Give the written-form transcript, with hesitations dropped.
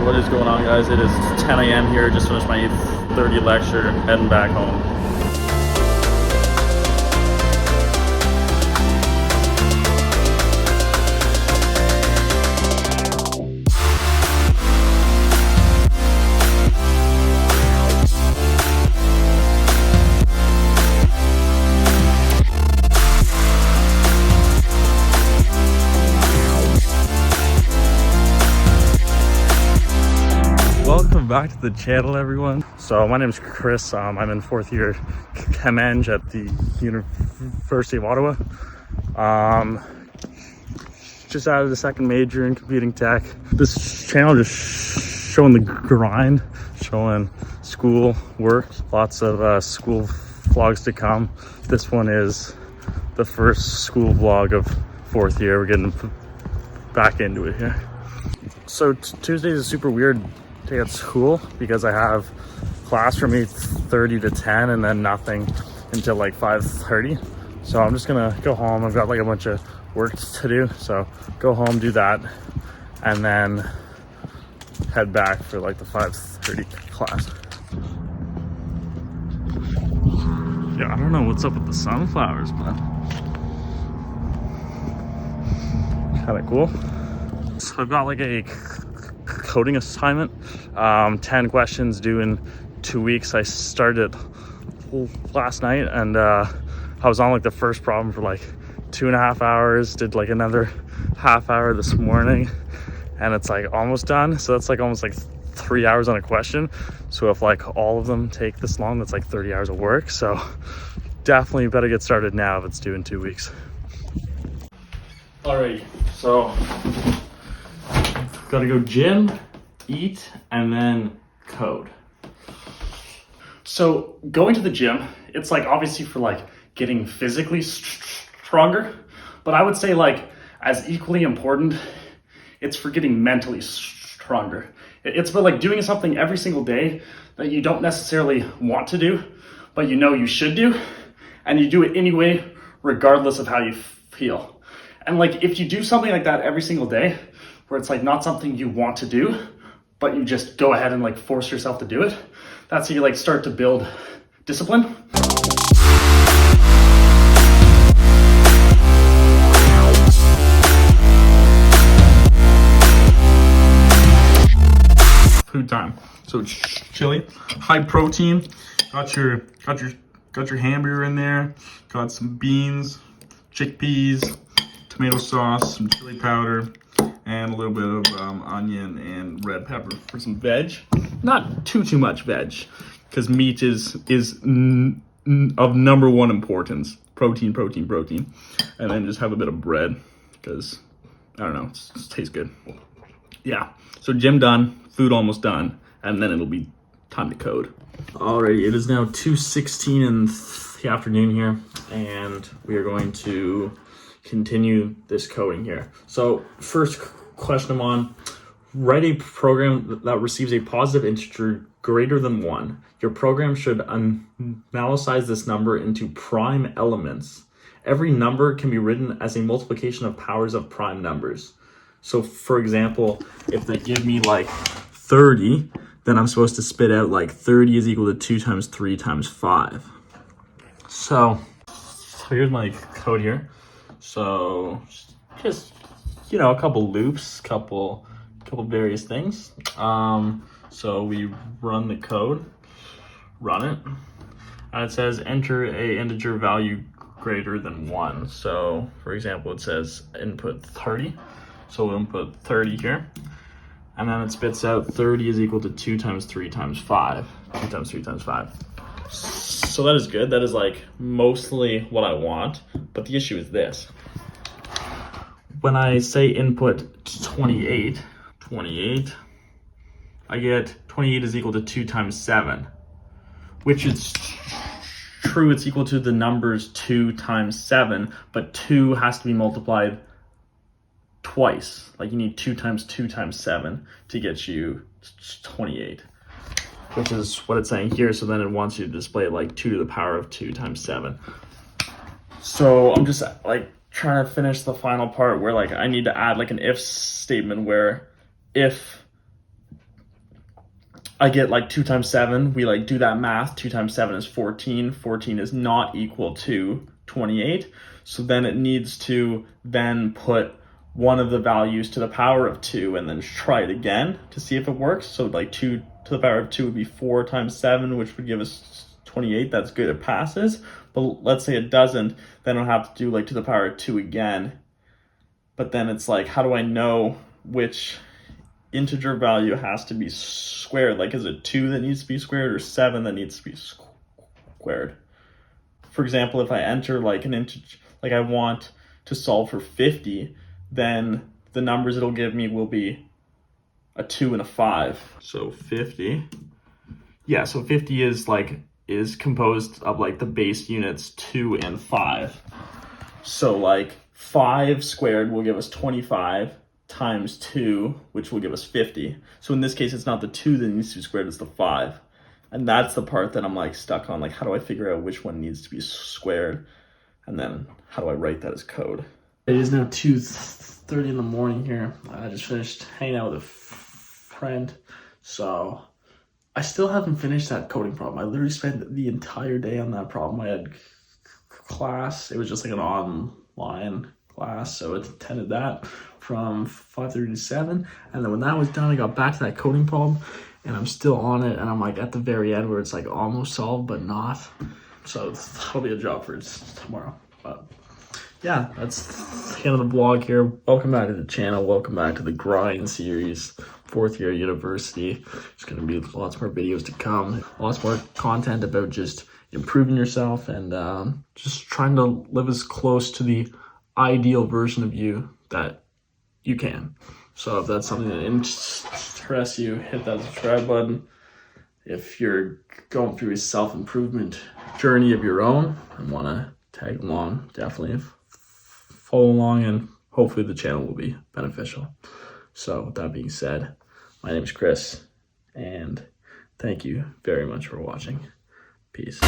What is going on, guys? It is 10 a.m. here. Just finished my 8:30 lecture, heading back home. Welcome back to the channel, everyone. So my name is Chris. I'm in fourth year Chem Eng at the University of Ottawa. Just added a second major in computing tech. This channel just showing the grind, showing school work, lots of school vlogs to come. This one is the first school vlog of fourth year. We're getting back into it here. So Tuesdays is super weird day at school because I have class from 8:30 to 10 and then nothing until like 5:30. So I'm just gonna go home. I've got like a bunch of work to do, so go home, do that, and then head back for like the 5:30 class. Yeah, I don't know what's up with the sunflowers, but kind of cool. So I've got like a coding assignment, 10 questions due in 2 weeks. I started last night and I was on like the first problem for like 2.5 hours, did like another half hour this morning, and it's like almost done. So that's like almost like 3 hours on a question. So if like all of them take this long, that's like 30 hours of work. So definitely better get started now if it's due in 2 weeks. Alrighty, so gotta go gym, eat, and then code. So going to the gym, it's like obviously for like getting physically stronger, but I would say like as equally important, it's for getting mentally stronger. It's for like doing something every single day that you don't necessarily want to do, but you know you should do, and you do it anyway, regardless of how you feel. And like if you do something like that every single day, where it's like not something you want to do, but you just go ahead and like force yourself to do it, that's how you like start to build discipline. Food time. So chili, high protein. Got your hamburger in there. Got some beans, chickpeas, tomato sauce, some chili powder, and a little bit of onion and red pepper for some veg. Not too much veg, because meat is of number one importance. Protein. And then just have a bit of bread, because, I don't know, it tastes good. Yeah, so gym done, food almost done, and then it'll be time to code. Alrighty, it is now 2:16 in the afternoon here, and we are going to continue this coding here. So first question I'm on: write a program that receives a positive integer greater than 1. Your program should analyze this number into prime elements. Every number can be written as a multiplication of powers of prime numbers. So for example, if they give me like 30, then I'm supposed to spit out like 30 is equal to 2 times 3 times 5. So here's my code here. So just, you know, a couple loops, couple various things. So we run the code, run it, and it says enter a integer value greater than 1. So for example, it says input 30. So we'll input 30 here, and then it spits out 30 is equal to 2 times 3 times 5. 2 times 3 times 5. So that is good. That is like mostly what I want, but the issue is this. When I say input 28, I get 28 is equal to 2 times 7, which is true. It's equal to the numbers 2 times 7, but 2 has to be multiplied twice. Like you need 2 times 2 times 7 to get you 28, which is what it's saying here. So then it wants you to display like 2 to the power of 2 times 7. So I'm just like trying to finish the final part where like I need to add like an if statement where if I get like 2 times 7. We like do that math. 2 times 7 is 14. 14 is not equal to 28. So then it needs to then put one of the values to the power of 2 and then try it again to see if it works. So like 2 to the power of 2 would be 4 times 7, which would give us 28. That's good, it passes. But let's say it doesn't, then I'll have to do like to the power of 2 again. But then it's like, how do I know which integer value has to be squared? Like, is it 2 that needs to be squared or 7 that needs to be squared? For example, if I enter like an integer, like I want to solve for 50, then the numbers it'll give me will be a 2 and a 5. So 50. Yeah, so 50 is composed of like the base units 2 and 5. So like 5 squared will give us 25 times 2, which will give us 50. So in this case, it's not the 2 that needs to be squared, it's the 5. And that's the part that I'm like stuck on. Like, how do I figure out which one needs to be squared? And then how do I write that as code? It is now 2:30 in the morning here. I just finished hanging out with a friend. So I still haven't finished that coding problem. I literally spent the entire day on that problem. I had class. It was just like an online class, so I attended that from 5:30 to 7. And then when that was done, I got back to that coding problem, and I'm still on it. And I'm like at the very end where it's like almost solved, but not. So that'll be a job for tomorrow. But yeah, that's the end of the vlog here. Welcome back to the channel. Welcome back to the grind series. 4th year university. There's going to be lots more videos to come. Lots more content about just improving yourself and just trying to live as close to the ideal version of you that you can. So if that's something that interests you, hit that subscribe button. If you're going through a self-improvement journey of your own and want to tag along, definitely follow along, and hopefully the channel will be beneficial. So with that being said, my name is Chris, and thank you very much for watching. Peace.